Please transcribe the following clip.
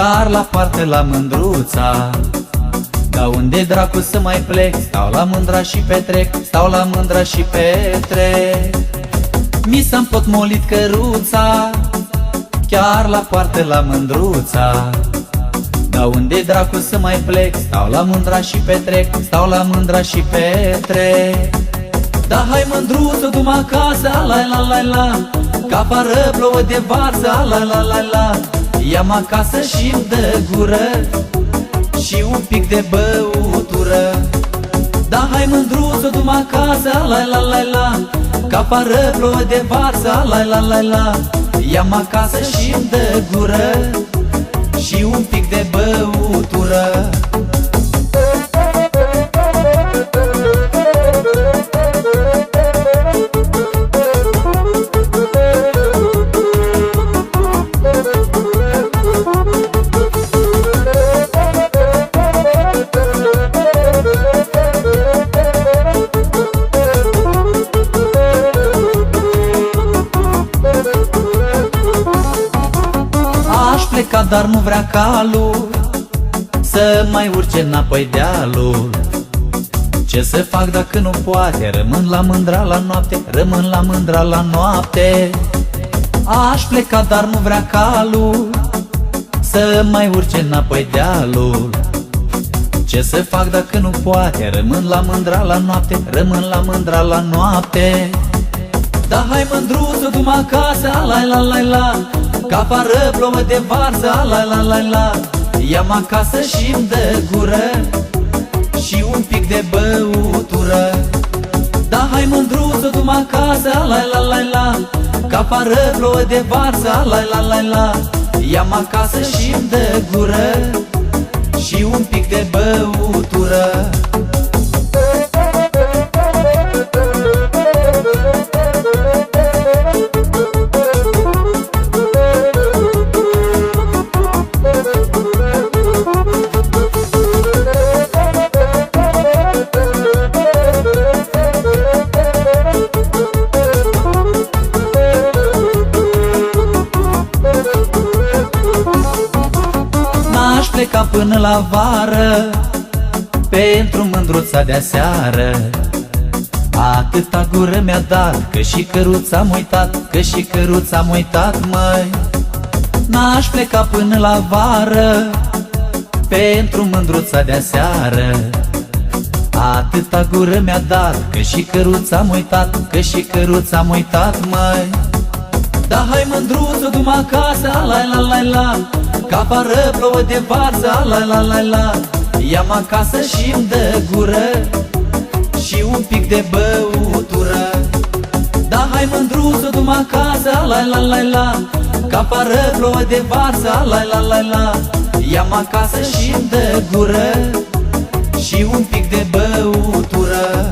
chiar la parte la Mândruța. Dar unde dracu să mai plec? Stau la Mândra și petrec, stau la Mândra și petrec. Mi s-a împotmolit căruța, chiar la parte la Mândruța. Dar unde dracu să mai plec? Stau la Mândra și petrec, stau la Mândra și petrec. Da hai Mândruță, du-mă acasă, la la la la, că afară plouă de varză, la la la la. Ia-mă acasă și-mi dă gură și un pic de băutură. Da hai Mândruță, du-mă acasă, la la la la, că afară plouă de varză, la la la la. Ia-mă acasă și-mi dă gură și un pic de băutură. Pleca, dar nu vrea calul să mai urce înapoi dealul. Ce să fac dacă nu poate? Rămân la Mândra la noapte, rămân la Mândra la noapte. Aș pleca, dar nu vrea calul să mai urce înapoi dealul. Ce să fac dacă nu poate? Rămân la Mândra la noapte, rămân la Mândra la noapte. Da hai Mândruță, du-mă acasă, la la la la, că afară plouă de varză, la la la la. Ia-mă acasă și-mi dă gură și un pic de băutură. Da hai Mândruță, du-mă acasă, la la la la, că afară plouă de varză, la la la la. Ia-mă acasă și-mi dă gură și un pic de băutură. N-aș pleca până la vară pentru Mândruța de-aseară. Atâta gură mi-a dat, că și căruța am uitat, că și căruța am uitat, măi. N-aș pleca până la vară pentru Mândruța de-aseară. Atâta gură mi-a dat, că și căruța am uitat, că și căruța am uitat, măi. Da hai Mândruță, du-mă acasă, la la la la, că afară plouă de varză, la la la la. Ia-mă acasă și-mi dă gură și un pic de băutură. Da hai Mândruță, du-mă acasă, la la la la, că afară plouă de varză, la la la la. Ia-mă acasă și-mi dă gură și un pic de băutură.